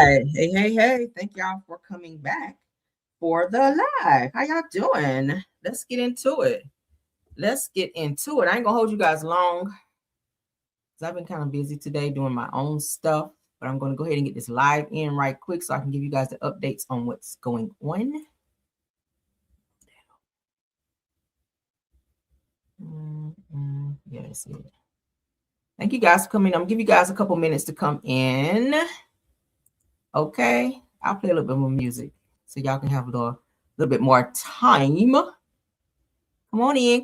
right. Hey. Thank y'all for coming back for the live. How y'all doing? Let's get into it. I ain't gonna hold you guys long because I've been kind of busy today doing my own stuff, but I'm gonna go ahead and get this live in right quick so I can give you guys the updates on what's going on. Yeah, that's it. Thank you guys for coming. I'm gonna give you guys a couple minutes to come in. Okay, I'll play a little bit more music so y'all can have a little bit more time. Come on in.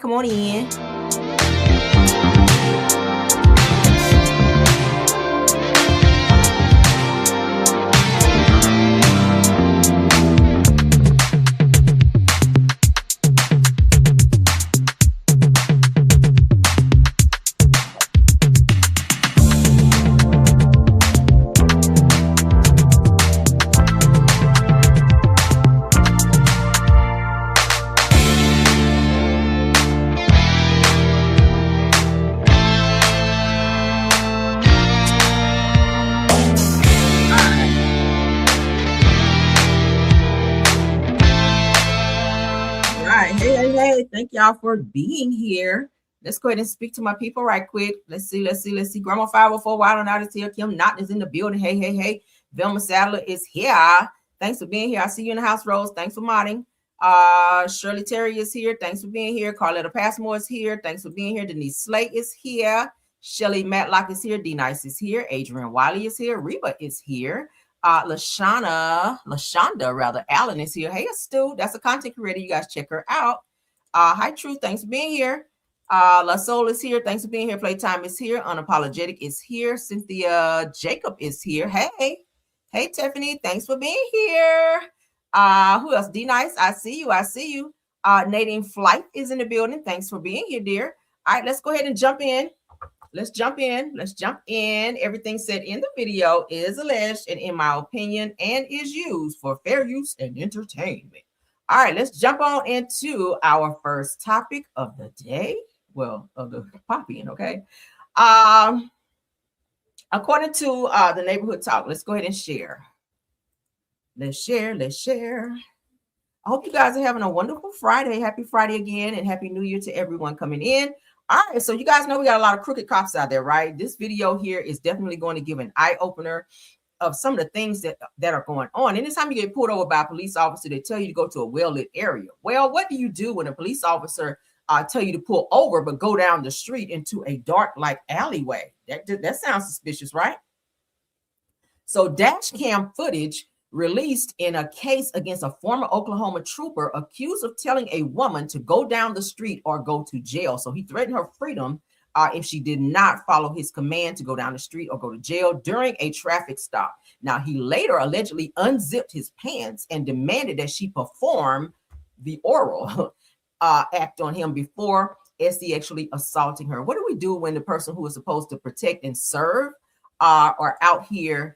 Thank y'all for being here. Let's go ahead and speak to my people right quick. Let's see. Grandma 504 Wild and Out is here. Kim Knott is in the building. Hey. Velma Sadler is here. Thanks for being here. I see you in the house, Rose. Thanks for modding. Shirley Terry is here. Thanks for being here. Carletta Passmore is here. Thanks for being here. Denise Slate is here. Shelly Matlock is here. D Nice is here. Adrian Wiley is here. Reba is here. Lashonda Allen is here. Hey, Stu. That's a content creator. You guys check her out. Hi, Truth. Thanks for being here. La Soul is here. Thanks for being here. Playtime is here. Unapologetic is here. Cynthia Jacob is here. Hey, Tiffany. Thanks for being here. Who else? D Nice. I see you. Nadine Flight is in the building. Thanks for being here, dear. All right, let's go ahead and jump in. Let's jump in. Everything said in the video is alleged and in my opinion and is used for fair use and entertainment. All right, let's jump on into our first topic of the day. Well, of the popping, okay? According to the Neighborhood Talk, let's go ahead and share. Let's share. I hope you guys are having a wonderful Friday. Happy Friday again, and Happy New Year to everyone coming in. All right, so you guys know we got a lot of crooked cops out there, right? This video here is definitely going to give an eye-opener of some of the things that are going on. Anytime you get pulled over by a police officer, they tell you to go to a well-lit area. Well, what do you do when a police officer tell you to pull over but go down the street into a dark like alleyway? That sounds suspicious, right? So dash cam footage released in a case against a former Oklahoma trooper accused of telling a woman to go down the street or go to jail. So he threatened her freedom if she did not follow his command to go down the street or go to jail during a traffic stop. Now, he later allegedly unzipped his pants and demanded that she perform the oral act on him before actually assaulting her. What do we do when the person who is supposed to protect and serve are out here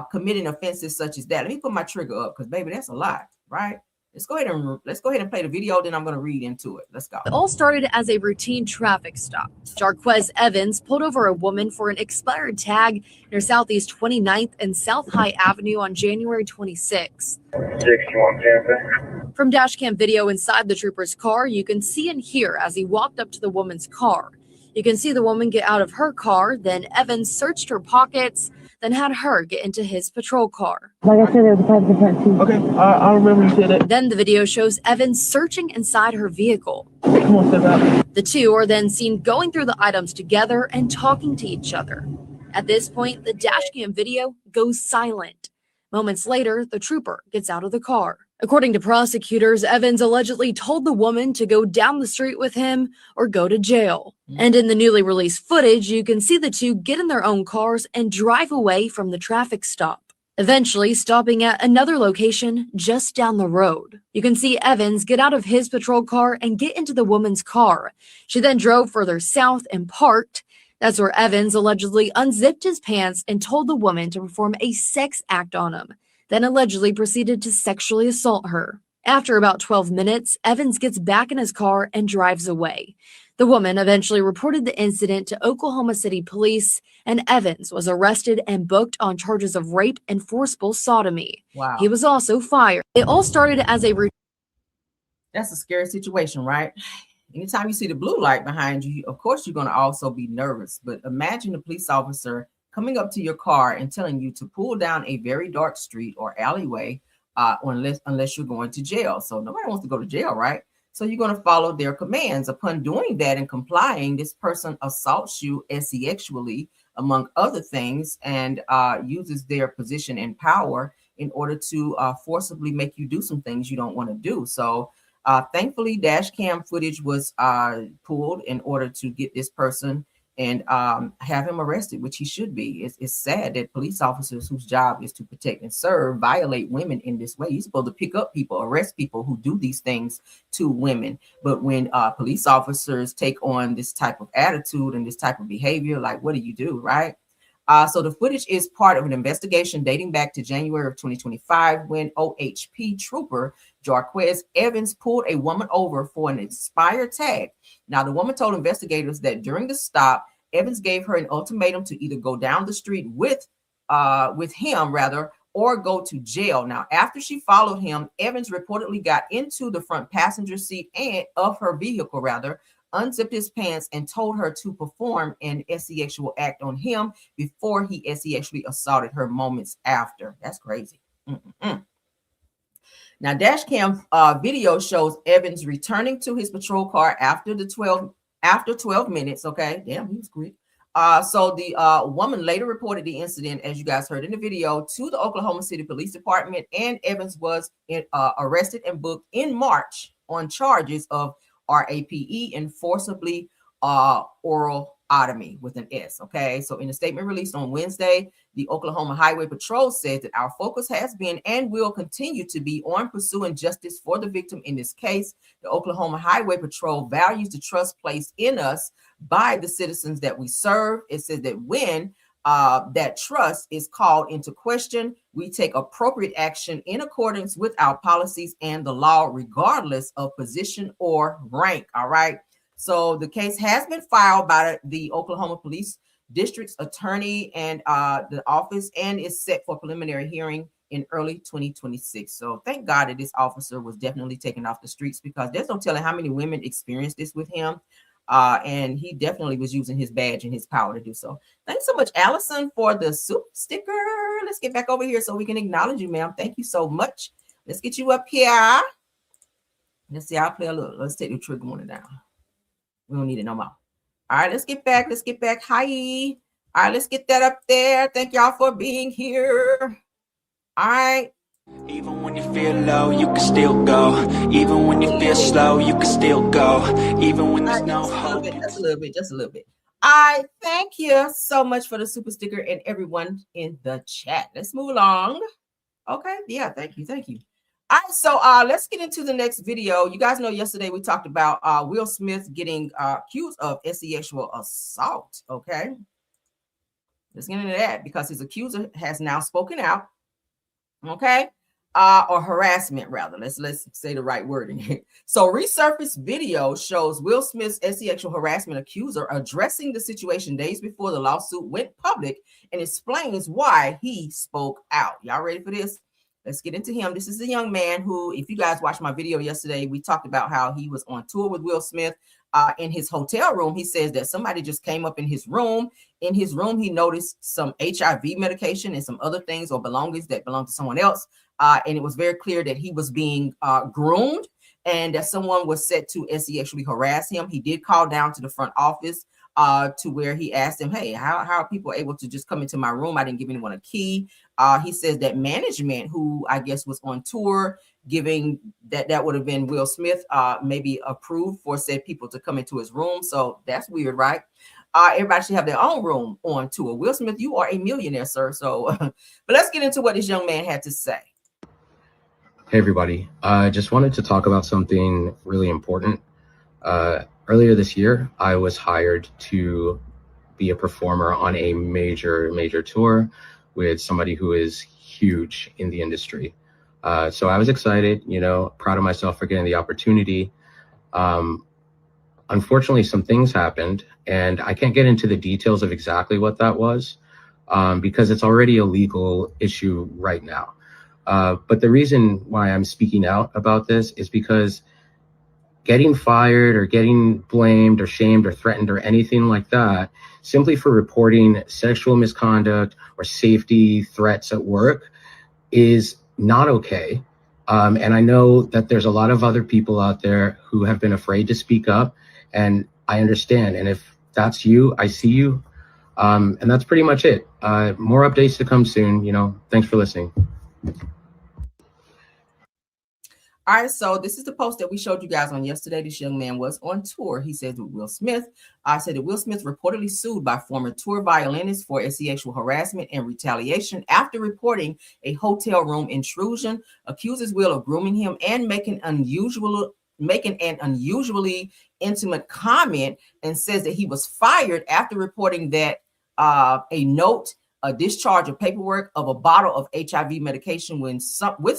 committing offenses such as that? Let me put my trigger up because, baby, that's a lot, right? Let's go ahead and play the video, then I'm going to read into it. Let's go. It all started as a routine traffic stop. Jarquez Evans pulled over a woman for an expired tag near Southeast 29th and South High Avenue on January 26. From dashcam video inside the trooper's car, you can see and hear as he walked up to the woman's car. You can see the woman get out of her car, then Evans searched her pockets, then had her get into his patrol car. Like I said, there was a private part too. Okay, I remember you said that. Then the video shows Evans searching inside her vehicle. Come on, step out. The two are then seen going through the items together and talking to each other. At this point, the dashcam video goes silent. Moments later, the trooper gets out of the car. According to prosecutors, Evans allegedly told the woman to go down the street with him or go to jail. And in the newly released footage, you can see the two get in their own cars and drive away from the traffic stop, eventually stopping at another location just down the road. You can see Evans get out of his patrol car and get into the woman's car. She then drove further south and parked. That's where Evans allegedly unzipped his pants and told the woman to perform a sex act on him, then allegedly proceeded to sexually assault her. After about 12 minutes, Evans gets back in his car and drives away. The woman eventually reported the incident to Oklahoma City police, and Evans was arrested and booked on charges of rape and forcible sodomy. Wow. He was also fired. It all started as a routine. That's a scary situation, right? Anytime you see the blue light behind you, of course, you're going to also be nervous. But imagine a police officer coming up to your car and telling you to pull down a very dark street or alleyway, unless you're going to jail. So nobody wants to go to jail, right? So you're going to follow their commands. Upon doing that and complying, this person assaults you sexually, among other things, and uses their position and power in order to forcibly make you do some things you don't want to do. So thankfully, dash cam footage was pulled in order to get this person and have him arrested, which he should be. It's sad that police officers whose job is to protect and serve violate women in this way. You're supposed to pick up people, arrest people who do these things to women. But when police officers take on this type of attitude and this type of behavior, like, what do you do, right? So the footage is part of an investigation dating back to January of 2025 when OHP trooper Jarquez Evans pulled a woman over for an expired tag. Now, the woman told investigators that during the stop, Evans gave her an ultimatum to either go down the street with him, or go to jail. Now, after she followed him, Evans reportedly got into the front passenger seat of her vehicle, unzipped his pants and told her to perform an sexual act on him before he sexually assaulted her moments after. That's crazy. Now, dash cam video shows Evans returning to his patrol car after 12 minutes. Okay, damn, he was quick. So the woman later reported the incident, as you guys heard in the video, to the Oklahoma City Police Department, and Evans was arrested and booked in March on charges of RAPE and forcibly oral otomy with an S. Okay, so in a statement released on Wednesday, the Oklahoma Highway Patrol said that our focus has been and will continue to be on pursuing justice for the victim in this case. The Oklahoma Highway Patrol values the trust placed in us by the citizens that we serve. It says that when that trust is called into question, we take appropriate action in accordance with our policies and the law, regardless of position or rank. All right. So the case has been filed by the Oklahoma Police District's attorney and the office, and is set for preliminary hearing in early 2026. So thank God that this officer was definitely taken off the streets, because there's no telling how many women experienced this with him. And he definitely was using his badge and his power to do so. Thanks so much, Allison, for the super sticker. Let's get back over here so we can acknowledge you, ma'am. Thank you so much. Let's get you up here. Let's see. I'll play a little. Let's take the trigger warning down. We don't need it no more. All right, let's get back. Let's get back. Hi. All right, let's get that up there. Thank y'all for being here. All right. Even when you feel low, you can still go. Even when you feel slow, you can still go. Even when there's no hope. Just a little bit. I thank you so much for the super sticker and everyone in the chat. Let's move along. Okay. Yeah. Thank you. All right. So let's get into the next video. You guys know yesterday we talked about Will Smith getting accused of sexual assault. Okay. Let's get into that because his accuser has now spoken out. Okay. Or harassment, rather. Let's say the right wording. So resurfaced video shows Will Smith's sexual harassment accuser addressing the situation days before the lawsuit went public and explains why he spoke out. Y'all ready for this? Let's get into him. This is a young man who, if you guys watched my video yesterday, we talked about how he was on tour with Will Smith. In his hotel room, he says that somebody just came up in his room. In his room, he noticed some HIV medication and some other things or belongings that belonged to someone else. And it was very clear that he was being groomed and that someone was set to sexually harass him. He did call down to the front office to where he asked him, hey, how are people able to just come into my room? I didn't give anyone a key. He says that management, who I guess was on tour, giving that would have been Will Smith, maybe approved for said people to come into his room. So that's weird, right? Everybody should have their own room on tour. Will Smith, you are a millionaire, sir. So, but let's get into what this young man had to say. Hey, everybody. I just wanted to talk about something really important. Earlier this year, I was hired to be a performer on a major tour with somebody who is huge in the industry. So I was excited, proud of myself for getting the opportunity. unfortunately, some things happened, and I can't get into the details of exactly what that was because it's already a legal issue right now. But the reason why I'm speaking out about this is because getting fired or getting blamed or shamed or threatened or anything like that, simply for reporting sexual misconduct or safety threats at work, is not okay. And I know that there's a lot of other people out there who have been afraid to speak up, and I understand. And if that's you, I see you. And that's pretty much it. More updates to come soon. Thanks for listening. All right, so this is the post that we showed you guys on yesterday. This young man was on tour. He said with Will Smith. I said that Will Smith reportedly sued by former tour violinist for sexual harassment and retaliation after reporting a hotel room intrusion. Accuses Will of grooming him and making an unusually intimate comment, and says that he was fired after reporting that a discharge of paperwork of a bottle of HIV medication with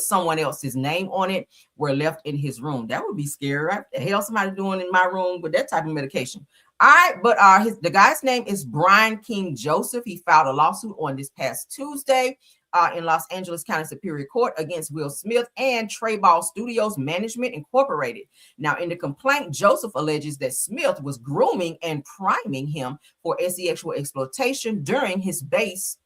someone else's name on it were left in his room. That would be scary, right? What the hell somebody doing in my room with that type of medication? All right, but the guy's name is Brian King Joseph. He filed a lawsuit on this past Tuesday in Los Angeles County Superior Court against Will Smith and Trayball Studios Management Incorporated. Now, in the complaint, Joseph alleges that Smith was grooming and priming him for sexual exploitation during his based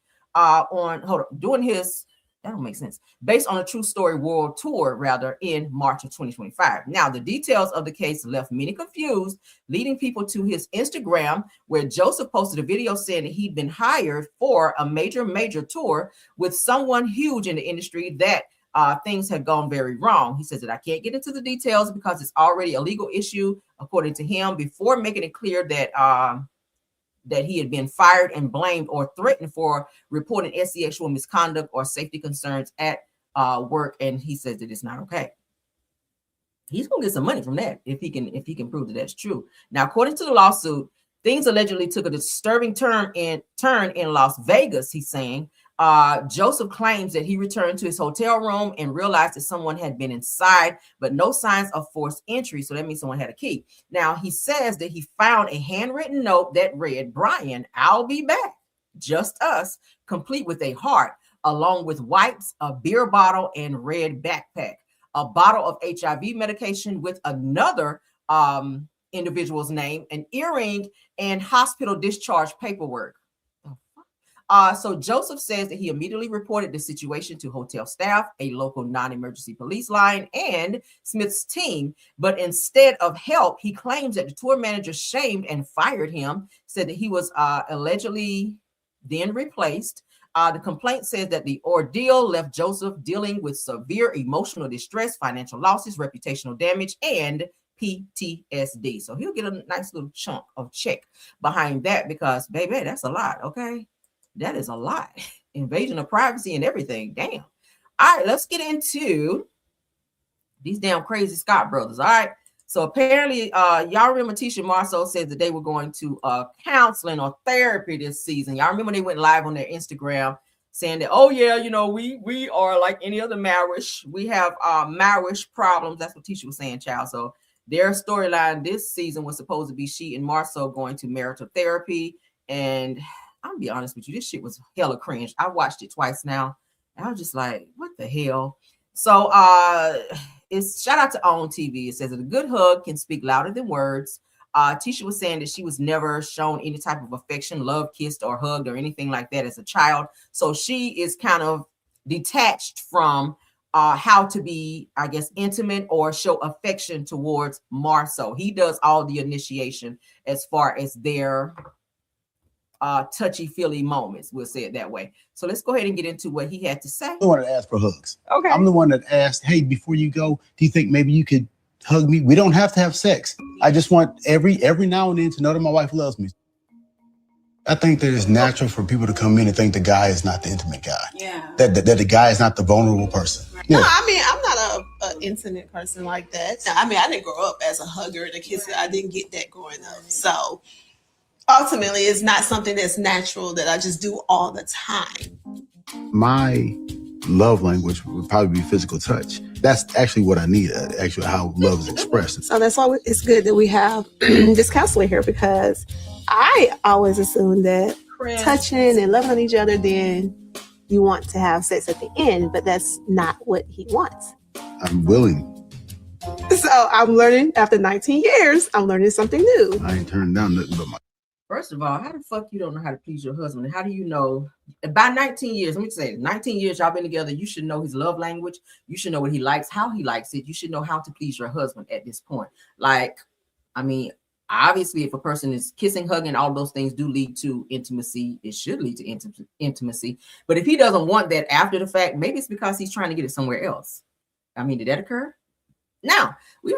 on a true story world tour, rather, in March of 2025. Now, the details of the case left many confused, leading people to his Instagram, where Joseph posted a video saying that he'd been hired for a major tour with someone huge in the industry, that things had gone very wrong. He says that I can't get into the details because it's already a legal issue, according to him, before making it clear that he had been fired and blamed or threatened for reporting sexual misconduct or safety concerns at work. And he says that it's not okay. He's gonna get some money from that if he can prove that that's true. Now, according to the lawsuit, things allegedly took a disturbing turn in Las Vegas. He's saying Joseph claims that he returned to his hotel room and realized that someone had been inside, but no signs of forced entry. So that means someone had a key. Now, he says that he found a handwritten note that read, "Brian, I'll be back. Just us," complete with a heart, along with wipes, a beer bottle, and red backpack. A bottle of HIV medication with another individual's name, an earring, and hospital discharge paperwork. So Joseph says that he immediately reported the situation to hotel staff, a local non-emergency police line, and Smith's team. But instead of help, he claims that the tour manager shamed and fired him, said that he was allegedly then replaced. The complaint says that the ordeal left Joseph dealing with severe emotional distress, financial losses, reputational damage, and PTSD. So he'll get a nice little chunk of check behind that, because, baby, that's a lot, okay? That is a lot. Invasion of privacy and everything. Damn. All right, let's get into these damn crazy Scott brothers. All right. So apparently, y'all remember Tisha Marsau said that they were going to counseling or therapy this season. Y'all remember they went live on their Instagram saying that, oh yeah, we are like any other marriage. We have marriage problems. That's what Tisha was saying, child. So their storyline this season was supposed to be she and Marsau going to marital therapy. And I'm gonna be honest with you, this shit was hella cringe. I watched it twice now. And I was just like, what the hell? So it's shout out to OWN TV. It says that a good hug can speak louder than words. Tisha was saying that she was never shown any type of affection, love, kissed, or hugged, or anything like that as a child. So she is kind of detached from how to be, I guess, intimate or show affection towards Marsau. He does all the initiation as far as their touchy-feely moments, we'll say it that way. So let's go ahead and get into what he had to say. I'm the one that asked for hugs. Okay. I'm the one that asked, hey, before you go, do you think maybe you could hug me? We don't have to have sex. I just want every now and then to know that my wife loves me. I think that it's natural for people to come in and think the guy is not the intimate guy. Yeah. That the guy is not the vulnerable person. Yeah. No, I mean, I'm not an intimate person like that. No, I mean, I didn't grow up as a hugger and a kisser. I didn't get that growing up. So ultimately, it's not something that's natural that I just do all the time. My love language would probably be physical touch. That's actually what I need, actually how love is expressed. So that's why it's good that we have this counselor here, because I always assumed that touching and loving on each other, then you want to have sex at the end, but that's not what he wants. I'm willing. So I'm learning after 19 years, I'm learning something new. I ain't turning down nothing but my. First of all, how the fuck you don't know how to please your husband? And how do you know by 19 years? Let me say 19 years y'all been together. You should know his love language. You should know what he likes, how he likes it. You should know how to please your husband at this point. Like, I mean, obviously, if a person is kissing, hugging, all those things do lead to intimacy. It should lead to intimacy. But if he doesn't want that after the fact, maybe it's because he's trying to get it somewhere else. I mean, did that occur? Now, we've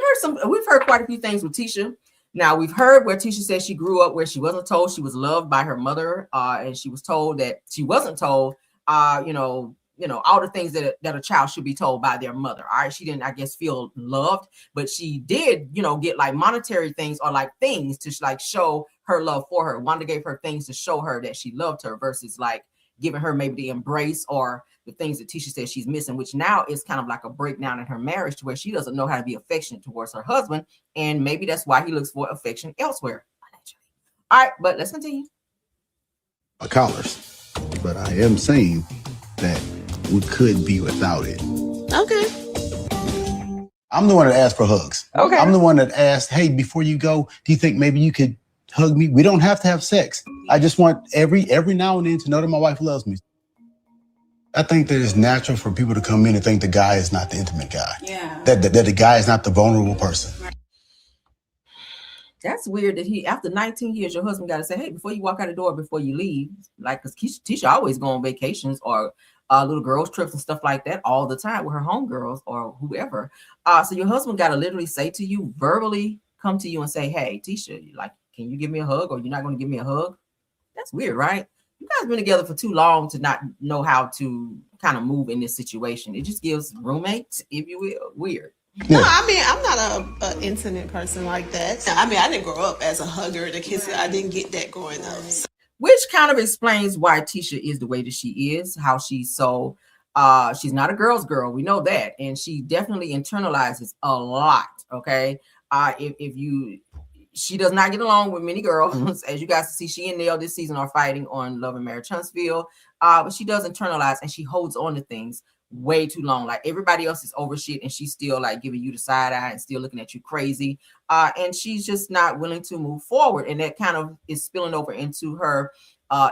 heard quite a few things with Tisha. Now, we've heard where Tisha said she grew up where she wasn't told she was loved by her mother, and she was told that she wasn't told, all the things that a child should be told by their mother. All right, she didn't, I guess, feel loved, but she did, get like monetary things or like things to like show her love for her. Wanda gave her things to show her that she loved her versus like giving her maybe the embrace or the things that Tisha says she's missing, which now is kind of like a breakdown in her marriage to where she doesn't know how to be affectionate towards her husband. And maybe that's why he looks for affection elsewhere. All right, but let's continue. My collars, but I am saying that we could be without it. Okay. I'm the one that asked for hugs. Okay. I'm the one that asked, hey, before you go, do you think maybe you could hug me? We don't have to have sex. I just want every now and then to know that my wife loves me. I think that it's natural for people to come in and think the guy is not the intimate guy. Yeah. That the guy is not the vulnerable person. That's weird that after 19 years, your husband got to say, hey, before you walk out the door, before you leave, like, because Tisha always go on vacations or little girls trips and stuff like that all the time with her homegirls or whoever. So your husband got to literally say to you, verbally come to you and say, hey, Tisha, like, can you give me a hug or you're not going to give me a hug? That's weird, right? You guys been together for too long to not know how to kind of move in this situation. It just gives roommates, if you will, weird. No, I mean, I'm not an intimate person like that. I mean, I didn't grow up as a hugger and a kisser. I didn't get that growing up. So. Which kind of explains why Tisha is the way that she is, how she's so, she's not a girl's girl. We know that. And she definitely internalizes a lot, okay? She does not get along with many girls. As you guys see, she and Neil this season are fighting on Love and Marriage Huntsville. But she does internalize and she holds on to things way too long. Like everybody else is over shit and she's still like giving you the side eye and still looking at you crazy. And she's just not willing to move forward. And that kind of is spilling over into her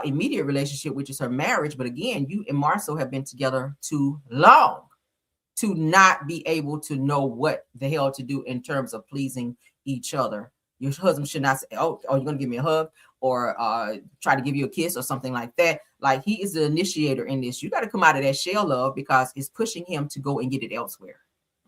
immediate relationship, which is her marriage. But again, you and Marsau have been together too long to not be able to know what the hell to do in terms of pleasing each other. Your husband should not say, oh, you're going to give me a hug or try to give you a kiss or something like that. Like he is the initiator in this. You got to come out of that shell love because it's pushing him to go and get it elsewhere.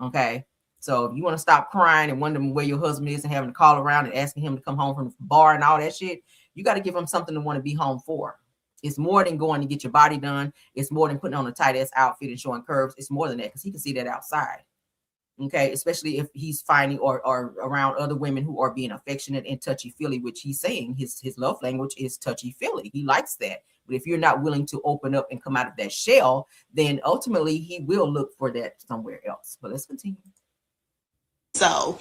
Okay. So if you want to stop crying and wondering where your husband is and having to call around and asking him to come home from the bar and all that shit, you got to give him something to want to be home for. It's more than going to get your body done. It's more than putting on a tight ass outfit and showing curves. It's more than that because he can see that outside. Okay, especially if he's finding or around other women who are being affectionate and touchy-feely, which he's saying his love language is touchy-feely. He likes that. But if you're not willing to open up and come out of that shell, then ultimately he will look for that somewhere else. But let's continue. So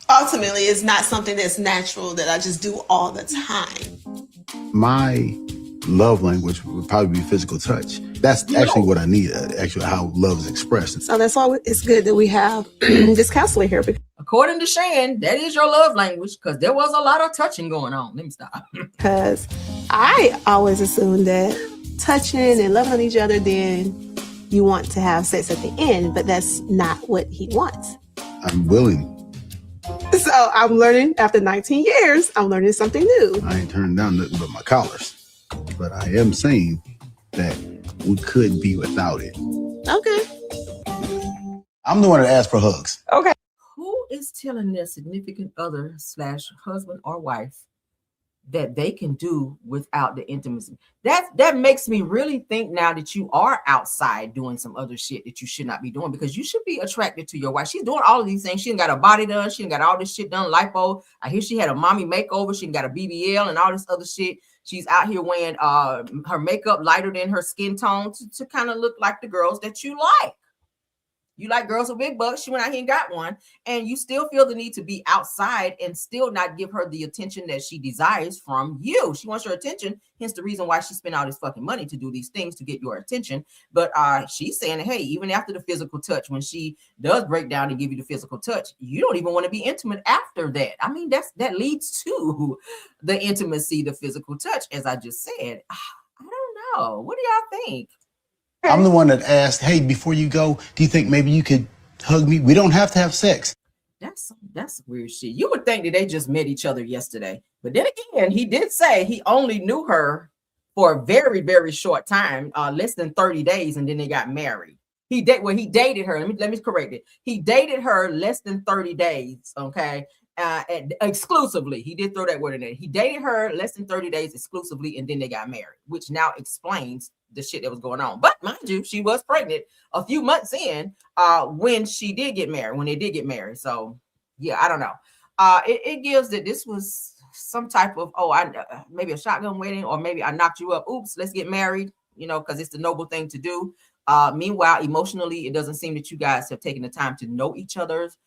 ultimately, it's not something that's natural that I just do all the time. My love language would probably be physical touch. That's actually what I need, actually how love is expressed. So that's why it's good that we have this counselor here. According to Shan, that is your love language because there was a lot of touching going on. Let me stop. Because I always assumed that touching and loving on each other, then you want to have sex at the end, but that's not what he wants. I'm willing. So I'm learning after 19 years, I'm learning something new. I ain't turning down nothing but my collars. But I am saying that we could be without it. Okay. I'm the one that asked for hugs. Okay. Who is telling their significant other / husband or wife that they can do without the intimacy. That makes me really think now that you are outside doing some other shit that you should not be doing, because you should be attracted to your wife. She's doing all of these things. She ain't got her body done. She ain't got all this shit done. Lipo. I hear she had a mommy makeover. She ain't got a BBL and all this other shit. She's out here wearing her makeup lighter than her skin tone to kind of look like the girls that you like. You like girls with big butts. She went out here and got one, and you still feel the need to be outside and still not give her the attention that she desires from you. She wants your attention, hence the reason why she spent all this fucking money to do these things to get your attention. But she's saying, hey, even after the physical touch, when she does break down and give you the physical touch, you don't even want to be intimate after that. I mean, that leads to the intimacy, the physical touch, as I just said. I don't know. What do y'all think? I'm the one that asked, hey, before you go, do you think maybe you could hug me? We don't have to have sex. That's weird shit. You would think that they just met each other yesterday. But then again, he did say he only knew her for a very, very short time, less than 30 days, and then they got married. He dated her. Let me correct it. He dated her less than 30 days, okay? Exclusively. He did throw that word in there. He dated her less than 30 days exclusively, and then they got married, which now explains the shit that was going on. But mind you, she was pregnant a few months in when they did get married. So yeah, I don't know. It gives that this was some type of maybe a shotgun wedding, or maybe I knocked you up. Oops, let's get married, because it's the noble thing to do. Meanwhile, emotionally, it doesn't seem that you guys have taken the time to know each other's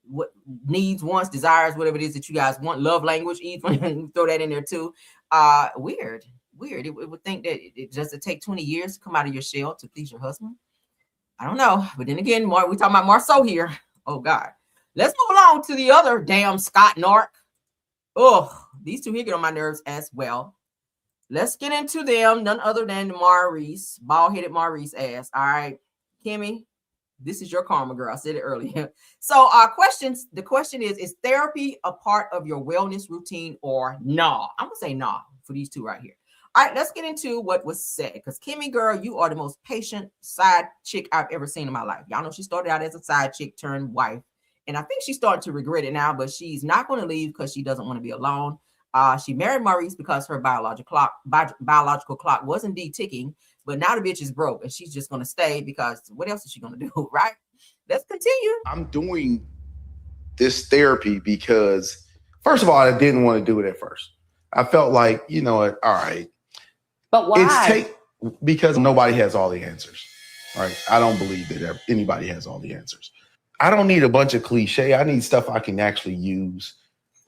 what needs, wants, desires, whatever it is that you guys want, love language, even throw that in there too. Weird. It would think that does it take 20 years to come out of your shell to please your husband? I don't know. But then again, we talking about Marsau here. Oh God. Let's move along to the other damn Scott Narc. Oh, these two here get on my nerves as well. Let's get into them. None other than Maurice, bald-headed Maurice ass. All right, Kimmi, this is your karma, girl. I said it earlier. So the question is therapy a part of your wellness routine or nah? I'm gonna say nah for these two right here. All right, let's get into what was said, because Kimmi, girl, you are the most patient side chick I've ever seen in my life. Y'all know she started out as a side chick turned wife, and I think she's starting to regret it now, but she's not going to leave because she doesn't want to be alone. She married Maurice because her biological clock was indeed ticking, but now the bitch is broke, and she's just going to stay because what else is she going to do, right? Let's continue. I'm doing this therapy because, first of all, I didn't want to do it at first. I felt like, you know what, all right. But why? Because nobody has all the answers, right? I don't believe that anybody has all the answers. I don't need a bunch of cliche. I need stuff I can actually use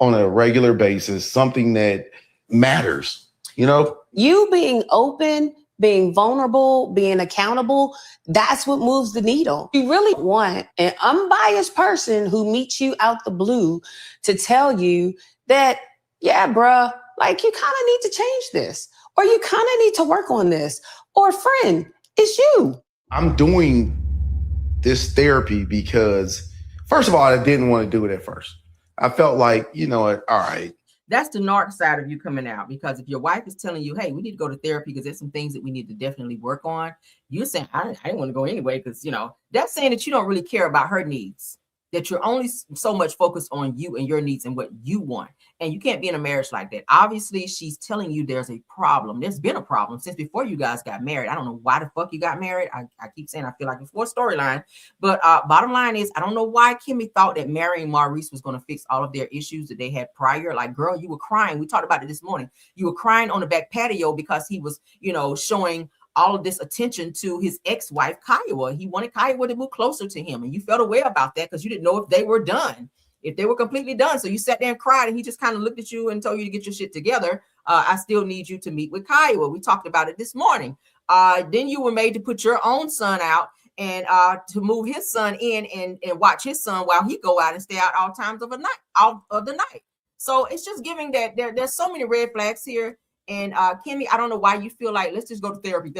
on a regular basis, something that matters, You being open, being vulnerable, being accountable, that's what moves the needle. You really want an unbiased person who meets you out the blue to tell you that, yeah, bruh, like you kind of need to change this, or you kind of need to work on this, or friend, it's you. I'm doing this therapy because, first of all, I didn't want to do it at first. I felt like, you know what, all right. That's the narc side of you coming out, because if your wife is telling you, hey, we need to go to therapy because there's some things that we need to definitely work on, you're saying, I didn't want to go anyway, because, that's saying that you don't really care about her needs, that you're only so much focused on you and your needs and what you want. And you can't be in a marriage like that. Obviously, she's telling you there's a problem. There's been a problem since before you guys got married. I don't know why the fuck you got married. I keep saying I feel like it's for a storyline. But bottom line is, I don't know why Kimmi thought that marrying Maurice was going to fix all of their issues that they had prior. Like, girl, you were crying. We talked about it this morning. You were crying on the back patio because he was, showing all of this attention to his ex-wife, Kiowa. He wanted Kiowa to move closer to him. And you felt away about that because you didn't know if they were done, if they were completely done. So you sat there and cried, and he just kind of looked at you and told you to get your shit together. I still need you to meet with Kiowa. We talked about it this morning. Then you were made to put your own son out and to move his son in and watch his son while he go out and stay out all times of the night. So it's just giving that there's so many red flags here. And Kimmi, I don't know why you feel like let's just go to therapy.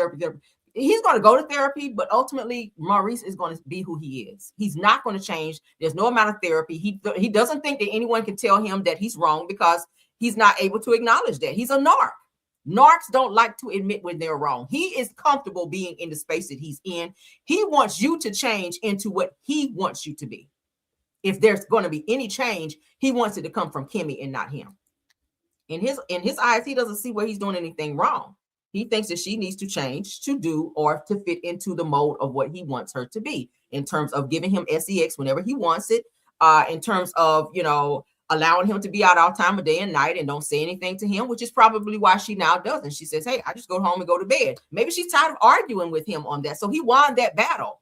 He's going to go to therapy, but ultimately Maurice is going to be who he is. He's not going to change. There's no amount of therapy. He doesn't think that anyone can tell him that he's wrong because he's not able to acknowledge that. He's a narc. Narcs don't like to admit when they're wrong. He is comfortable being in the space that he's in. He wants you to change into what he wants you to be. If there's going to be any change, he wants it to come from Kimmi and not him. In his eyes, he doesn't see where he's doing anything wrong. He thinks that she needs to change to do or to fit into the mold of what he wants her to be in terms of giving him sex whenever he wants it, in terms of, you know, allowing him to be out all time of day and night and don't say anything to him, which is probably why she now doesn't. She says, hey, I just go home and go to bed. Maybe she's tired of arguing with him on that. So he won that battle.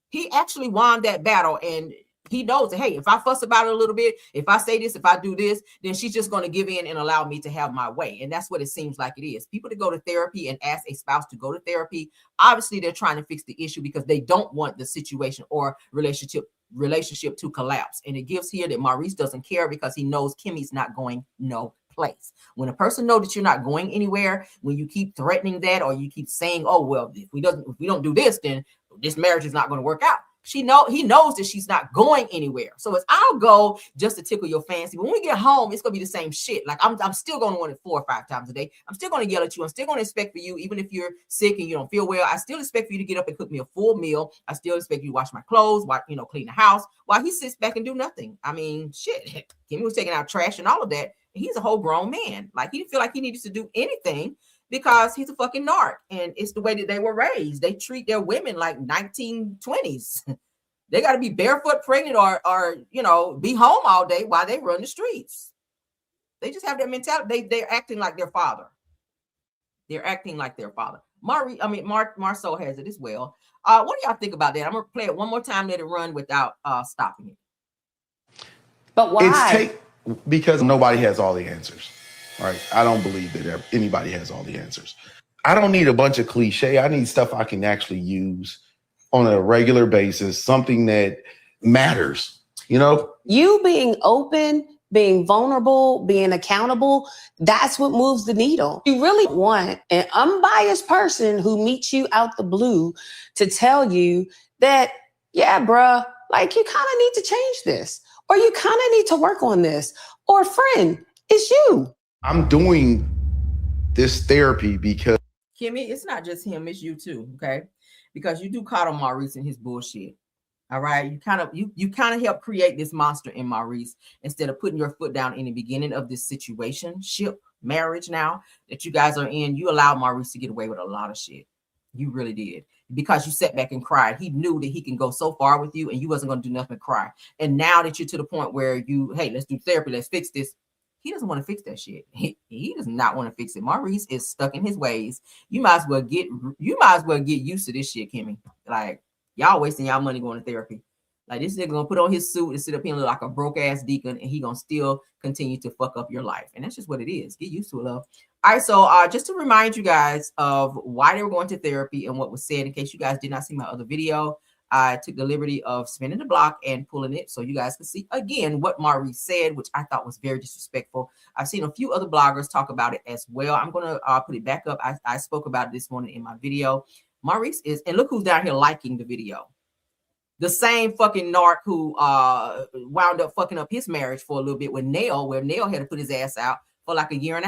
He actually won that battle, and he knows that, hey, if I fuss about it a little bit, if I say this, if I do this, then she's just going to give in and allow me to have my way. And that's what it seems like it is. People that go to therapy and ask a spouse to go to therapy, obviously they're trying to fix the issue because they don't want the situation or relationship to collapse. And it gives here that Maurice doesn't care because he knows Kimmi's not going no place. When a person knows that you're not going anywhere, when you keep threatening that, or you keep saying, oh, well, if we don't do this, then this marriage is not going to work out. He knows that she's not going anywhere. So it's I'll go just to tickle your fancy. When we get home, it's gonna be the same shit. Like I'm still gonna want it 4 or 5 times a day. I'm still gonna yell at you. I'm still gonna expect for you, even if you're sick and you don't feel well. I still expect for you to get up and cook me a full meal. I still expect you to wash my clothes, clean the house, while he sits back and do nothing. I mean, shit. Kimmi was taking out trash and all of that. He's a whole grown man. Like, he didn't feel like he needed to do anything because he's a fucking narc. And it's the way that they were raised. They treat their women like 1920s. They got to be barefoot pregnant or be home all day while they run the streets. They just have that mentality. They're acting like their father. They're acting like their father. Marsau has it as well. What do y'all think about that? I'm going to play it one more time, let it run without stopping it. But why? Because nobody has all the answers, right? I don't believe that anybody has all the answers. I don't need a bunch of cliche. I need stuff I can actually use on a regular basis, something that matters, You being open, being vulnerable, being accountable, that's what moves the needle. You really want an unbiased person who meets you out the blue to tell you that, yeah, bruh, like, you kind of need to change this, or you kind of need to work on this, or friend, it's you. I'm doing this therapy because Kimmi, it's not just him, it's you too, okay? Because you do coddle Maurice and his bullshit. All right. You kind of help create this monster in Maurice instead of putting your foot down in the beginning of this marriage now that you guys are in. You allowed Maurice to get away with a lot of shit. You really did. Because you sat back and cried. He knew that he can go so far with you and you wasn't going to do nothing but cry. And now that you're to the point where hey, let's do therapy, let's fix this. He doesn't want to fix that shit. He does not want to fix it. Maurice is stuck in his ways. You might as well get used to this shit, Kimmi. Like, y'all wasting y'all money going to therapy. Like, this nigga gonna put on his suit and sit up here and look like a broke ass deacon, and he gonna still continue to fuck up your life. And that's just what it is. Get used to it, love. All right, so just to remind you guys of why they were going to therapy and what was said, in case you guys did not see my other video, I took the liberty of spinning the block and pulling it so you guys can see again what Maurice said, which I thought was very disrespectful. I've seen a few other bloggers talk about it as well. I'm going to put it back up. I spoke about it this morning in my video. Maurice is, and look who's down here liking the video. The same fucking narc who wound up fucking up his marriage for a little bit with Nail, where Nail had to put his ass out for like 1.5 years.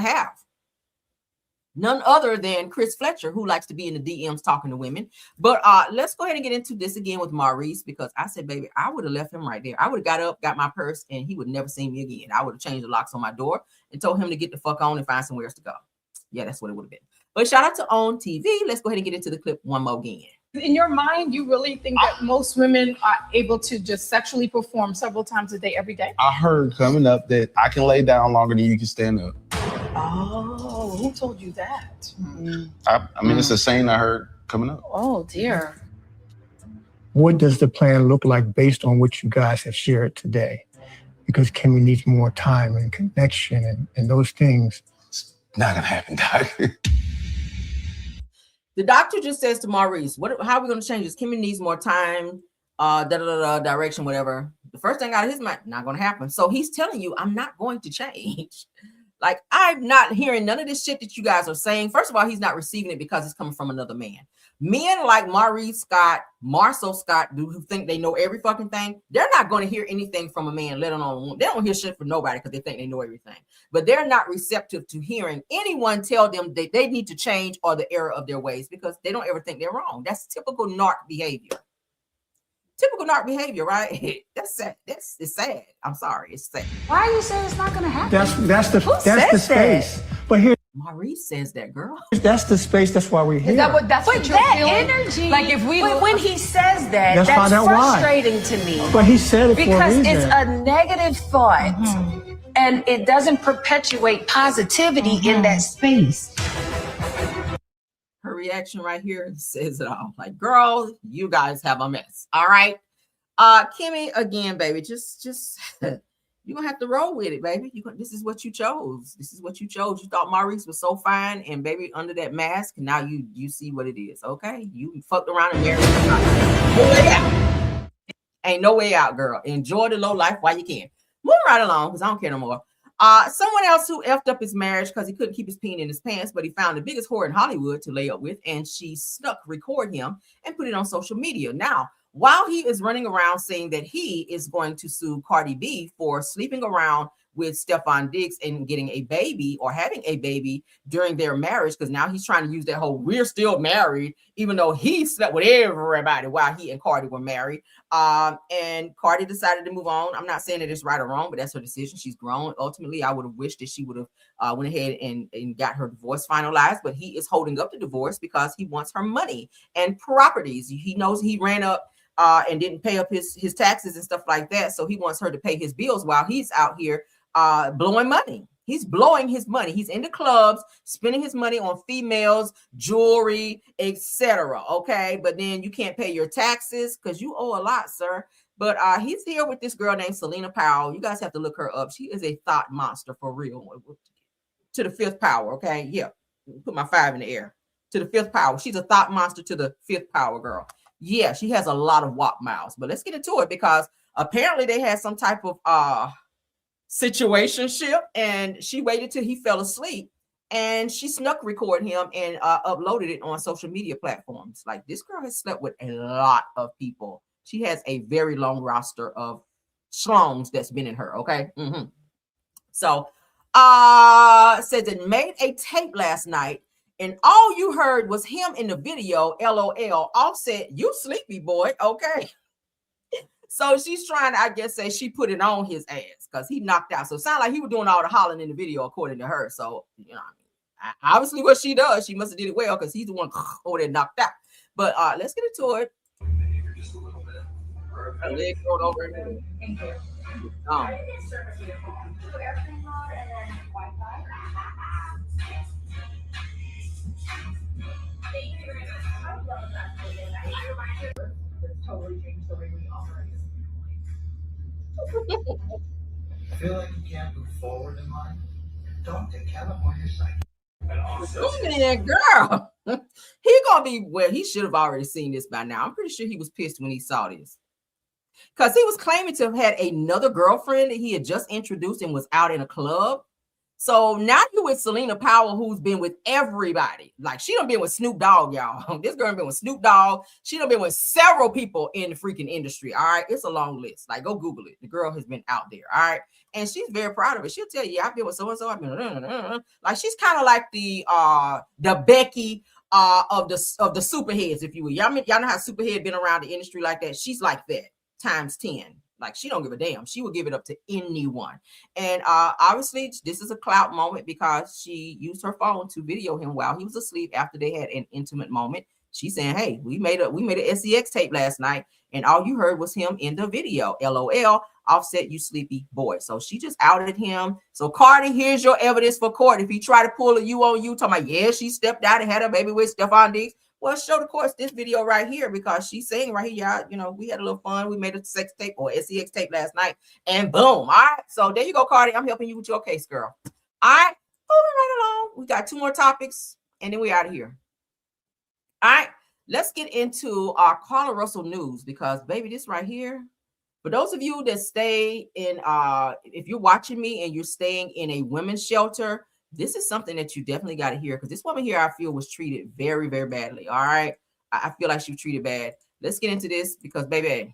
None other than Chris Fletcher, who likes to be in the DMs talking to women. But let's go ahead and get into this again with Maurice, because I said, baby, I would have left him right there. I would have got up, got my purse, and he would never see me again. I would have changed the locks on my door and told him to get the fuck on and find somewhere else to go. Yeah, that's what it would have been. But shout out to On TV. Let's go ahead and get into the clip one more again. In your mind, you really think that most women are able to just sexually perform several times a day, every day? I heard coming up that I can lay down longer than you can stand up. Oh, who told you that? I mean, it's a saying I heard coming up. Oh, dear. What does the plan look like based on what you guys have shared today? Because Kimmi needs more time and connection and those things. It's not gonna happen, Doc. The doctor just says to Maurice, how are we going to change this? Kimmi needs more time, direction, whatever. The first thing out of his mind, not going to happen. So he's telling you, I'm not going to change. Like, I'm not hearing none of this shit that you guys are saying. First of all, he's not receiving it because it's coming from another man. Men like Maurice Scott, Marsau Scott, who think they know every fucking thing, they're not going to hear anything from a man, let alone a woman. They don't hear shit from nobody because they think they know everything. But they're not receptive to hearing anyone tell them that they need to change or the error of their ways, because they don't ever think they're wrong. That's typical narc behavior. Typical narc behavior, right? That's sad. It's sad. I'm sorry. It's sad. Why are you saying it's not going to happen? That's the space. But here, Maurice says that, girl. that's the space. That's why we're here. Is that what that's what you're feeling? Energy. Like if we When he says that, Let's that's find out why. frustrating to me. But he said it for a Because reason. it's a negative thought. And it doesn't perpetuate positivity in that space. Her reaction right here says it all. Like, girl, you guys have a mess. All right. Kimmi, again, baby, just you're gonna have to roll with it, baby. This is what you chose. This is what you chose. You thought Maurice was so fine, and baby, under that mask, now you see what it is. Okay, you fucked around and married. No way out. Ain't no way out, girl. Enjoy the low life while you can. Move right along, because I don't care no more. Someone else who effed up his marriage because he couldn't keep his peen in his pants, but he found the biggest whore in Hollywood to lay up with, and she snuck record him and put it on social media. Now, while he is running around saying that he is going to sue Cardi B for sleeping around with Stefan Diggs and getting a baby or having a baby during their marriage, because now he's trying to use that whole we're still married, even though he slept with everybody while he and Cardi were married. And Cardi decided to move on. I'm not saying that it's right or wrong, but that's her decision. She's grown. Ultimately, I would have wished that she would have went ahead and got her divorce finalized, but he is holding up the divorce because he wants her money and properties. He knows he ran up and didn't pay up his taxes and stuff like that. So he wants her to pay his bills while he's out here blowing money. He's blowing his money. He's in the clubs, spending his money on females, jewelry, etc. Okay, but then you can't pay your taxes because you owe a lot, sir. But he's here with this girl named Celina Powell. You guys have to look her up. She is a thought monster for real. To the fifth power, okay? Yeah, put my 5 in the air. To the fifth power. She's a thought monster to the fifth power, girl. Yeah, she has a lot of wop mouths, but let's get into it because apparently they had some type of situationship, and she waited till he fell asleep, and she snuck record him and uploaded it on social media platforms. Like, this girl has slept with a lot of people. She has a very long roster of schlongs that's been in her. Okay, so says it made a tape last night. And all you heard was him in the video, LOL. Offset, you sleepy boy, okay? So she's trying to, I guess, say she put it on his ass because he knocked out. So it sounded like he was doing all the hollering in the video, according to her. So, you know, obviously what she does, she must have did it well because he's the one over there knocked out. But let's get into it. Just a little bit. Her leg going over here. Totally changed the way we operate. Feel like you can't move forward in life? Don't take California side. Girl, he gonna be well. He should have already seen this by now. I'm pretty sure he was pissed when he saw this because he was claiming to have had another girlfriend that he had just introduced and was out in a club. So now you're with Celina Powell, who's been with everybody. Like, she done been with Snoop Dogg, y'all. This girl been with Snoop Dogg. She done been with several people in the freaking industry. All right, it's a long list. Like, go Google it. The girl has been out there. All right, and she's very proud of it. She'll tell you, I've been with so and so. I've been like, she's kind of like the Becky of the superheads, if you will. Y'all know how superhead been around the industry like that. She's like that times 10. Like, she don't give a damn. She will give it up to anyone. And obviously, this is a clout moment because she used her phone to video him while he was asleep after they had an intimate moment. She's saying, hey, we made an SEX tape last night, and all you heard was him in the video. LOL, Offset, you sleepy boy. So she just outed him. So Cardi, here's your evidence for court. If he try to pull a you on you, talking about, yeah, she stepped out and had a baby with Stefan Diggs. Well, show the course this video right here because she's saying right here, y'all, you know, we had a little fun. We made a sex tape or SEX tape last night, and boom. All right. So there you go, Cardi. I'm helping you with your case, girl. All right. Moving right along. We got 2 more topics, and then we out of here. All right. Let's get into our Carla Russell news because, baby, this right here, for those of you that stay in, if you're watching me and you're staying in a women's shelter, this is something that you definitely got to hear because this woman here, I feel, was treated very, very badly. All right. I feel like she was treated bad. Let's get into this because, baby,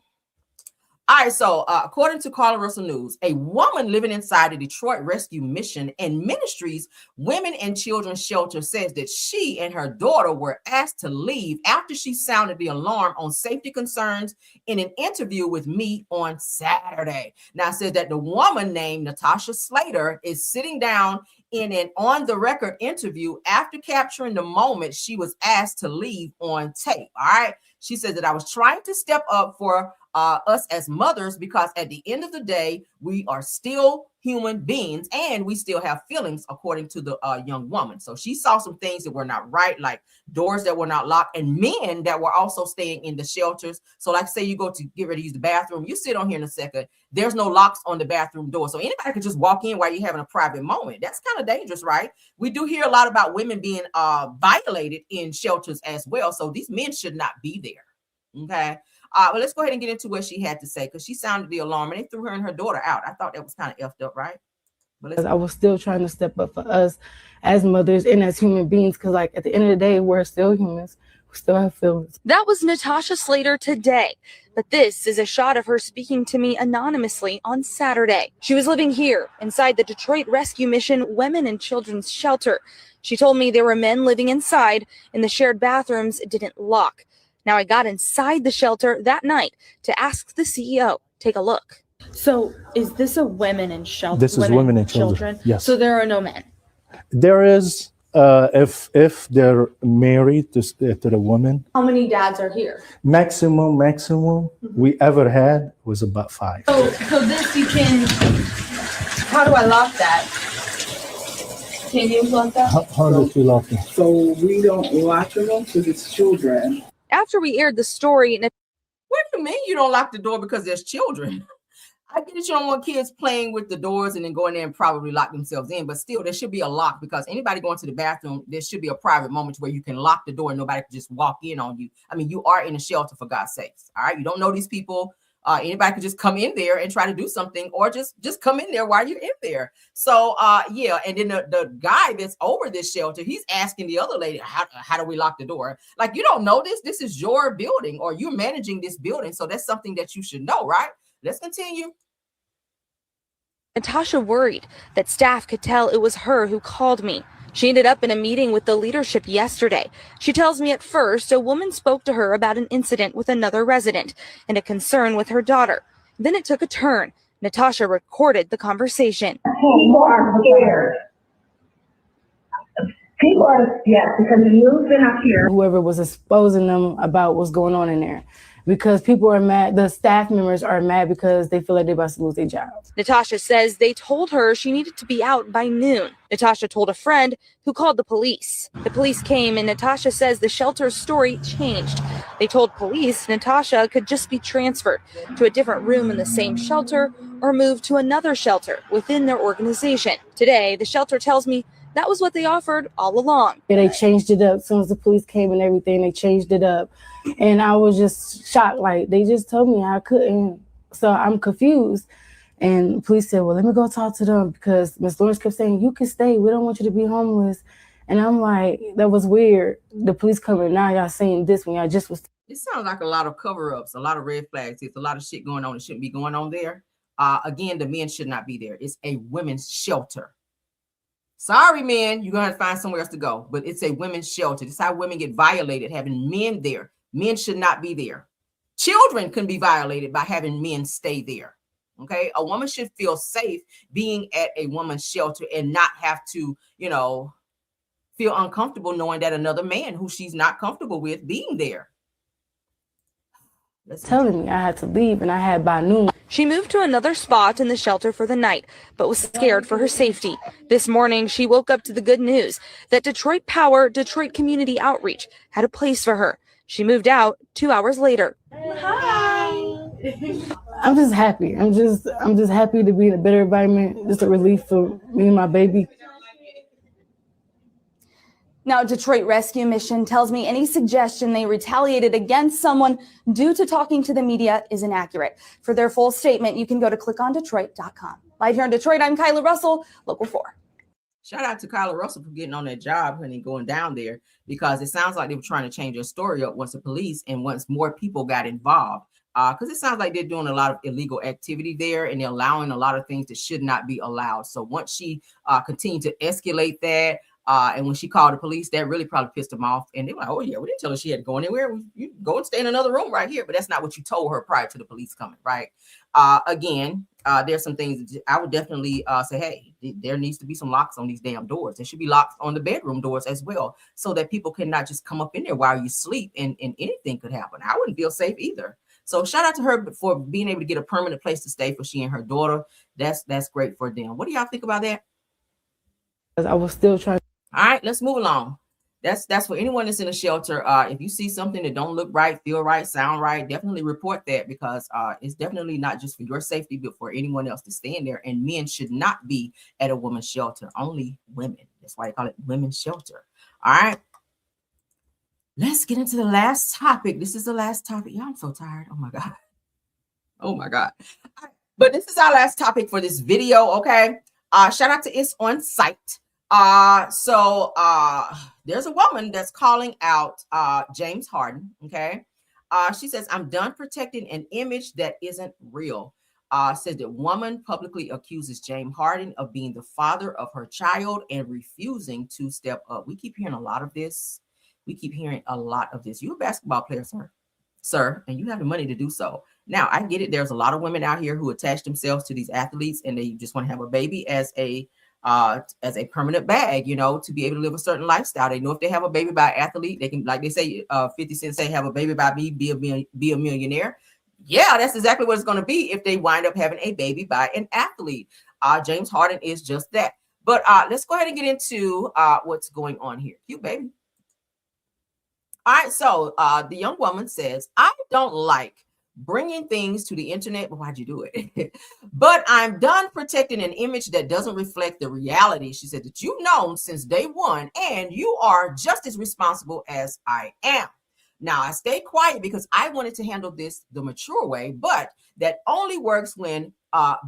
All right, so according to Carla Russell News, a woman living inside the Detroit Rescue Mission and Ministries Women and Children Shelter says that she and her daughter were asked to leave after she sounded the alarm on safety concerns in an interview with Me on Saturday. Now, it says that the woman named Natasha Slater is sitting down in an on-the-record interview after capturing the moment she was asked to leave on tape. All right. She said that I was trying to step up for us as mothers, because at the end of the day, we are still human beings and we still have feelings, according to the young woman. So she saw some things that were not right, like doors that were not locked and men that were also staying in the shelters. So like say you go to get ready to use the bathroom, you sit on here in a second, there's no locks on the bathroom door. So anybody could just walk in while you're having a private moment. That's kind of dangerous, right? We do hear a lot about women being violated in shelters as well. So these men should not be there. Okay. Well, let's go ahead and get into what she had to say, because she sounded the alarm and they threw her and her daughter out. I thought that was kind of effed up, right? But I was still trying to step up for us as mothers and as human beings, because like at the end of the day, we're still humans. We still have feelings. That was Natasha Slater today, but this is a shot of her speaking to me anonymously on Saturday. She was living here inside the Detroit Rescue Mission Women and Children's Shelter. She told me there were men living inside and the shared bathrooms didn't lock. Now, I got inside the shelter that night to ask the CEO. Take a look. So is this a women and shelter? This is women and children. Yes. So there are no men. There is, if they're married to the woman. How many dads are here? Maximum we ever had was about 5. So this you can, how do I lock that? Can you lock that? How do you lock it? So we don't lock them because it's children. After we aired the story, what do you mean you don't lock the door because there's children? I get it, you don't want kids playing with the doors and then go in there and probably lock themselves in, but still there should be a lock, because anybody going to the bathroom, there should be a private moment where you can lock the door and nobody can just walk in on you. I mean, you are in a shelter, for God's sakes. All right. You don't know these people. Anybody could just come in there and try to do something, or just come in there while you're in there. So yeah, and then the guy that's over this shelter, he's asking the other lady, how do we lock the door? Like, you don't know this. This is your building, or you're managing this building. So that's something that you should know, right? Let's continue. Natasha worried that staff could tell it was her who called me. She ended up in a meeting with the leadership yesterday. She tells me at first a woman spoke to her about an incident with another resident and a concern with her daughter. Then it took a turn. Natasha recorded the conversation. People are scared. People are, yes, because the news been up here. Whoever was exposing them about what's going on in there. Because people are mad, the staff members are mad because they feel like they're about to lose their jobs. Natasha says they told her she needed to be out by noon. Natasha told a friend, who called the police. The police came and Natasha says the shelter's story changed. They told police Natasha could just be transferred to a different room in the same shelter or moved to another shelter within their organization. Today, the shelter tells me that was what they offered all along. They changed it up as soon as the police came and everything. They changed it up. And I was just shocked. Like, they just told me I couldn't. So I'm confused. And the police said, well, let me go talk to them, because Miss Lawrence kept saying, you can stay. We don't want you to be homeless. And I'm like, that was weird. The police coming, now y'all saying this when y'all just was. It sounds like a lot of cover-ups, a lot of red flags. It's a lot of shit going on that shouldn't be going on there. Again, the men should not be there. It's a women's shelter. Sorry, men, you're going to have to find somewhere else to go. But it's a women's shelter. This is how women get violated, having men there. Men should not be there. Children can be violated by having men stay there. Okay? A woman should feel safe being at a woman's shelter and not have to, feel uncomfortable knowing that another man who she's not comfortable with being there. Telling me I had to leave, and I had by noon. She moved to another spot in the shelter for the night, but was scared for her safety. This morning, she woke up to the good news that Detroit Power, Detroit Community Outreach, had a place for her. She moved out 2 hours later. Hi. I'm just happy. I'm just happy to be in a better environment. Just a relief for me and my baby. Now, Detroit Rescue Mission tells me any suggestion they retaliated against someone due to talking to the media is inaccurate. For their full statement, you can go to clickondetroit.com. Live here in Detroit, I'm Kyla Russell, Local 4. Shout out to Kyla Russell for getting on that job, honey, going down there, because it sounds like they were trying to change their story up once the police and once more people got involved. because it sounds like they're doing a lot of illegal activity there, and they're allowing a lot of things that should not be allowed. So once she continued to escalate that, and when she called the police, that really probably pissed them off. And they were like, "Oh yeah, we didn't tell her she had to go anywhere. You go and stay in another room right here." But that's not what you told her prior to the police coming, right? Again, there's some things that I would definitely say, hey, there needs to be some locks on these damn doors. There should be locks on the bedroom doors as well, so that people cannot just come up in there while you sleep and anything could happen. I wouldn't feel safe either. So shout out to her for being able to get a permanent place to stay for she and her daughter. That's great for them. What do y'all think about that? I was still trying. All right, let's move along. That's for anyone that's in a shelter. If you see something that don't look right, feel right, sound right, definitely report that, because it's definitely not just for your safety, but for anyone else to stay in there. And men should not be at a women's shelter. Only women. That's why they call it women's shelter. All right. Let's get into the last topic. This is the last topic. Yeah, I'm so tired. Oh my God. Oh my God. But this is our last topic for this video. Okay. Shout out to It's On Site. So there's a woman that's calling out James Harden. Okay. She says, I'm done protecting an image that isn't real. Says that woman publicly accuses James Harden of being the father of her child and refusing to step up. We keep hearing a lot of this. You're a basketball player, sir, and you have the money to do so. Now, I get it. There's a lot of women out here who attach themselves to these athletes, and they just want to have a baby as a permanent bag, to be able to live a certain lifestyle. They know if they have a baby by an athlete, they can, like they say, 50 Cent say, have a baby by me, be a millionaire. Yeah, that's exactly what it's going to be if they wind up having a baby by an athlete. James Harden is just that. But let's go ahead and get into what's going on here. Cute baby. All right, so the young woman says, I don't like bringing things to the internet, but why'd you do it? But I'm done protecting an image that doesn't reflect the reality. She said that you've known since day one, and you are just as responsible as I am. Now, I stayed quiet because I wanted to handle this the mature way, but that only works when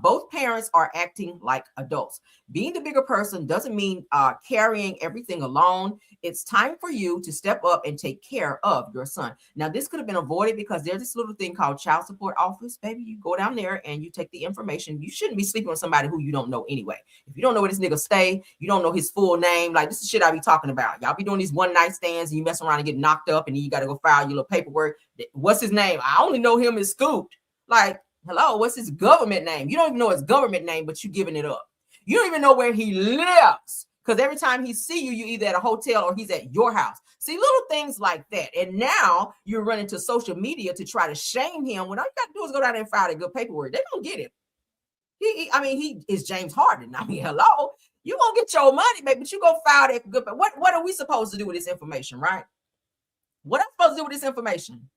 both parents are acting like adults. Being the bigger person doesn't mean carrying everything alone. It's time for you to step up and take care of your son. Now, this could have been avoided because there's this little thing called child support office. Baby, you go down there and you take the information. You shouldn't be sleeping with somebody who you don't know anyway. If you don't know where this nigga stay, you don't know his full name. Like, this is shit I be talking about. Y'all be doing these one night stands and you mess around and get knocked up, and then you got to go file your little paperwork. What's his name? I only know him as Scooped. Like, hello, what's his government name? You don't even know his government name, but you giving it up. You don't even know where he lives, because every time he see you, you're either at a hotel or he's at your house. See, little things like that. And now you're running to social media to try to shame him when all you got to do is go down there and file that good paperwork. They don't get it. He is James Harden. I mean, hello, you gonna get your money, baby, but you go file that good. But what are we supposed to do with this information, right? What am I supposed to do with this information?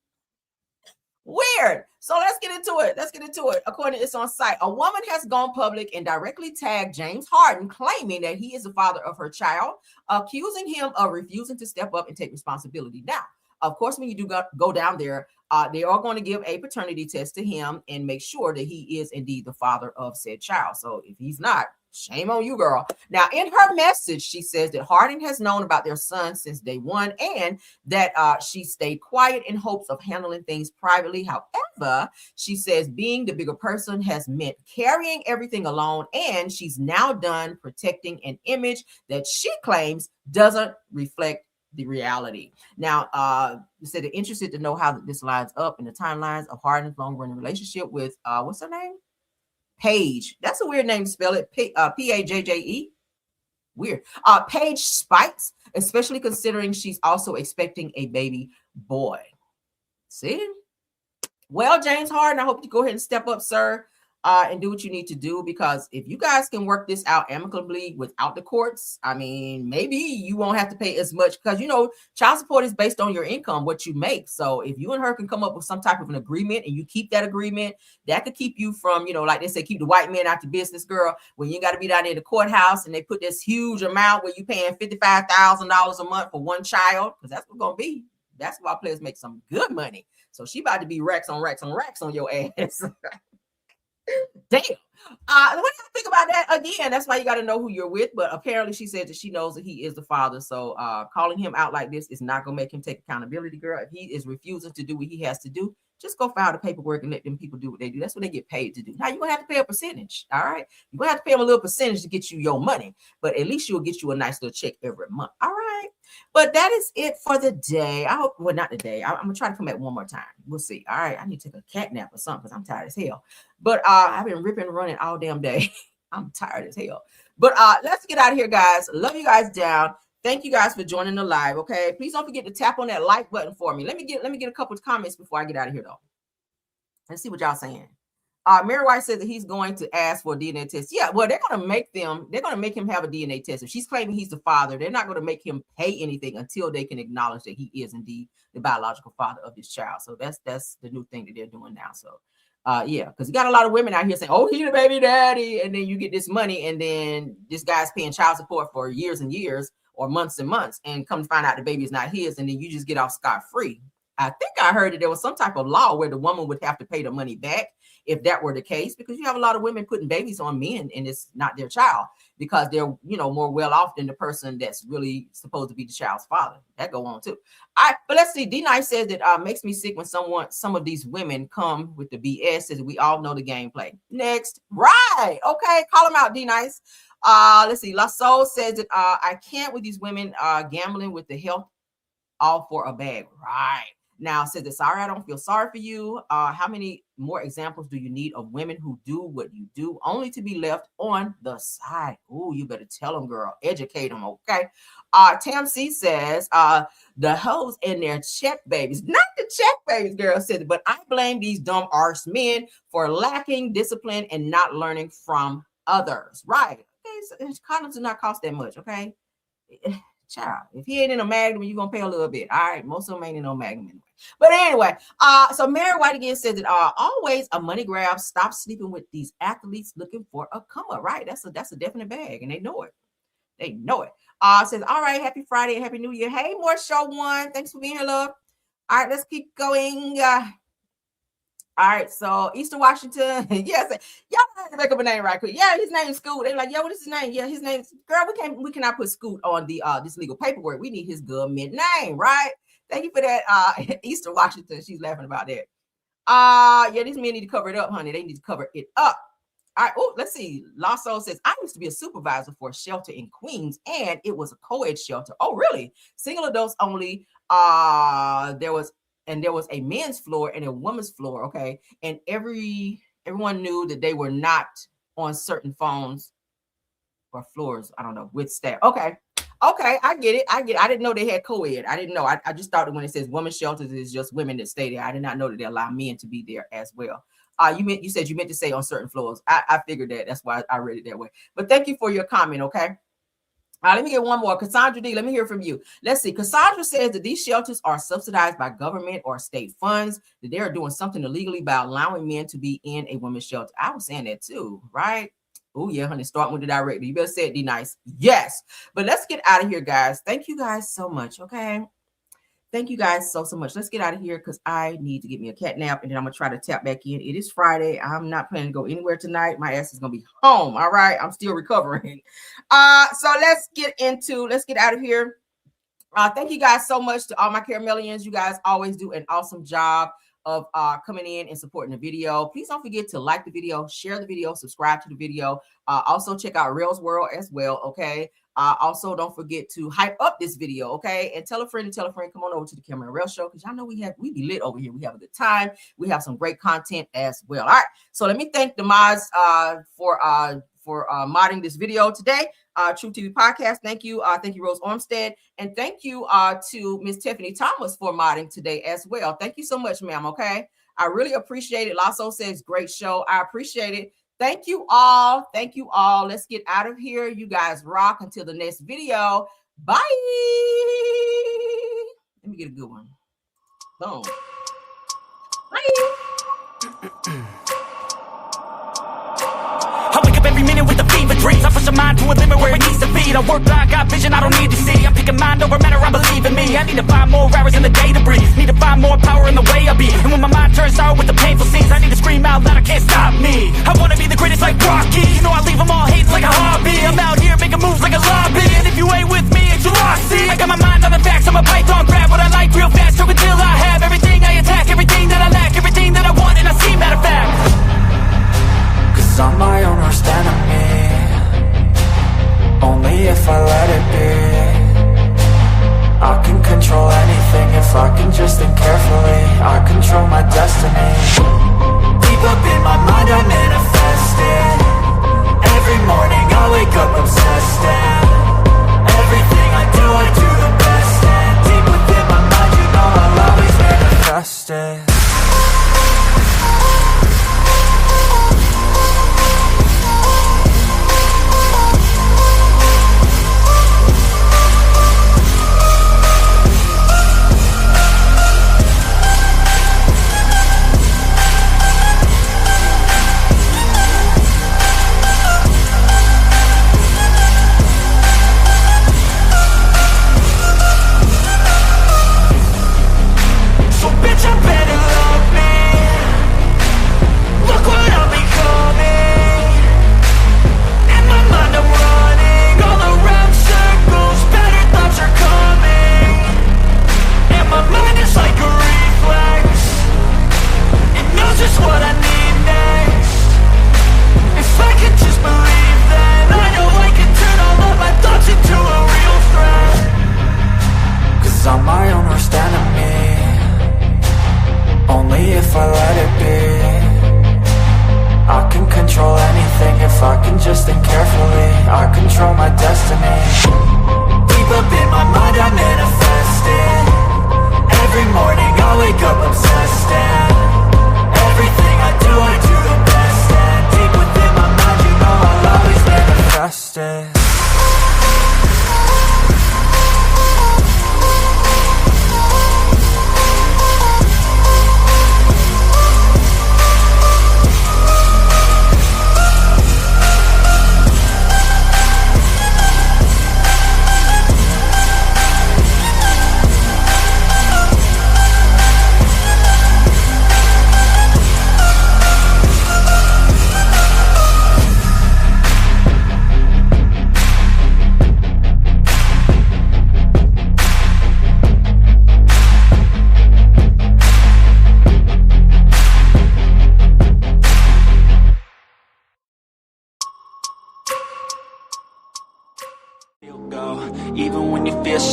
Weird. So let's get into it. According to It's On Site, a woman has gone public and directly tagged James Harden, claiming that he is the father of her child, accusing him of refusing to step up and take responsibility. Now, of course, when you do go down there, they are going to give a paternity test to him and make sure that he is indeed the father of said child. So if he's not, shame on you, girl. Now, in her message, she says that Harden has known about their son since day one, and that she stayed quiet in hopes of handling things privately. However, she says being the bigger person has meant carrying everything alone, and she's now done protecting an image that she claims doesn't reflect the reality. Now, you said they're interested to know how this lines up in the timelines of Harden's long-running relationship with what's her name? Paige. That's a weird name to spell it. P-A-J-J-E. Weird. Paige Spikes, especially considering she's also expecting a baby boy. See? Well, James Harden, I hope you go ahead and step up, sir, and do what you need to do, because if you guys can work this out amicably without the courts, I mean, maybe you won't have to pay as much, because, child support is based on your income, what you make. So if you and her can come up with some type of an agreement and you keep that agreement, that could keep you from, like they say, keep the white man out the business, girl, when you got to be down in the courthouse and they put this huge amount where you're paying $55,000 a month for one child, because that's what's going to be. Basketball players make some good money. So she about to be racks on racks on racks on your ass. Damn. What do you think about that? Again, that's why you got to know who you're with. But apparently she said that she knows that he is the father. So calling him out like this is not going to make him take accountability, girl. If he is refusing to do what he has to do, just go file the paperwork and let them people do what they do. That's what they get paid to do. Now you're gonna have to pay a percentage. All right, you're gonna have to pay them a little percentage to get you your money, but at least you'll get you a nice little check every month. All right, but that is it for the day. I hope, well, not the day. I'm gonna try to come back one more time. We'll see. All right, I need to take a cat nap or something because I'm tired as hell. But I've been ripping and running all damn day. I'm tired as hell. But let's get out of here, guys. Love you guys down. Thank you guys for joining the live. Okay, please don't forget to tap on that like button for me. Let me get a couple of comments before I get out of here, though. Let's see what y'all saying. Mary White says that he's going to ask for a DNA test. Yeah, well, they're gonna make him have a DNA test. If she's claiming he's the father, they're not gonna make him pay anything until they can acknowledge that he is indeed the biological father of this child. So that's the new thing that they're doing now. So yeah, because you got a lot of women out here saying, oh, he's the baby daddy, and then you get this money, and then this guy's paying child support for years and years or months and months, and come to find out the baby is not his, and then you just get off scot-free. I think I heard that there was some type of law where the woman would have to pay the money back if that were the case, because you have a lot of women putting babies on men and it's not their child because they're, you know, more well off than the person that's really supposed to be the child's father. That go on too. But let's see. D-Nice says that makes me sick when some of these women come with the BS. Says we all know the gameplay. Next, right? Okay, call them out, D-Nice. Let's see. La Soul says that I can't with these women gambling with the health all for a bag. Right. Now says that, sorry, I don't feel sorry for you. How many more examples do you need of women who do what you do only to be left on the side? Oh, you better tell them, girl. Educate them, okay? Tam C says, the hoes and their check babies. Not the check babies, girl said, but I blame these dumb arse men for lacking discipline and not learning from others. Right. Okay, so condoms do not cost that much, okay? Child, if he ain't in a magnum, you're gonna pay a little bit. All right, most of them ain't in no magnum anyway. But anyway, so Mary White again says that always a money grab. Stop sleeping with these athletes looking for a come up. Right, that's a definite bag, and they know it. They know it. Says, all right, happy Friday and happy New Year. Hey, more show one. Thanks for being here, love. All right, let's keep going. All right, so Eastern Washington. Yes, y'all have to make up a name right quick. Yeah, his name's Scoot. They're like, yeah, what is his name? Yeah, his name's girl. We cannot put Scoot on the this legal paperwork. We need his government name, right? Thank you for that, Eastern Washington. She's laughing about that. Yeah, these men need to cover it up, honey. They need to cover it up. All right. Oh, let's see. Lasso says, I used to be a supervisor for a shelter in Queens, and it was a co-ed shelter. Oh, really? Single adults only. There was a men's floor and a woman's floor, okay? And everyone knew that they were not on certain phones or floors, I don't know, with staff. Okay, I get it. I didn't know they had co-ed. I didn't know. I just thought that when it says women's shelters, it's just women that stay there. I did not know that they allow men to be there as well. You said you meant to say on certain floors. I figured that. That's why I read it that way. But thank you for your comment, okay? Let me get one more. Cassandra D, let me hear from you. Let's see. Cassandra says that these shelters are subsidized by government or state funds, that they are doing something illegally by allowing men to be in a women's shelter. I was saying that too, right? Oh, yeah, honey, start with the director. You better say it, D nice. Yes. But let's get out of here, guys. Thank you guys so much, okay? Thank you guys so much. Let's get out of here because I need to get me a cat nap, and then I'm going to try to tap back in. It is Friday. I'm not planning to go anywhere tonight. My ass is going to be home, all right? I'm still recovering. So let's get out of here. Thank you guys so much to all my Caramellians. You guys always do an awesome job of coming in and supporting the video. Please don't forget to like the video, share the video, subscribe to the video. Also check out Rail's World as well, okay? Also don't forget to hype up this video, okay? And tell a friend, come on over to the Camera Rail Show, because y'all know we be lit over here. We have a good time. We have some great content as well. All right, so let me thank the mods for modding this video today. True TV Podcast, thank you Rose Armstead, and thank you to Miss Tiffany Thomas for modding today as well. Thank you so much, ma'am. Okay, I really appreciate it. Lasso says great show. I appreciate it. Thank you all. Let's get out of here. You guys rock until the next video. Bye. Let me get a good one. Boom. Bye. I wake up every minute with a fever dreams. I push my mind to a limit where it needs to be. I work blind, got vision I don't need to see. I'm picking mind over matter, I believe in me. I need to find more hours in the day to breathe. Need to find more power in the way I be. And when my mind turns sour with the painful scenes, I need to scream out loud, I can't stop me. I wanna be the greatest like Rocky. You know I leave them all hating like a hobby. I'm out here making moves like a lobby. And if you ain't with me, it's your loss. See, I got my mind on the facts. I'm a python, grab what I like real fast. So until I have everything I attack, everything that I lack, everything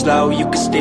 slow, you can still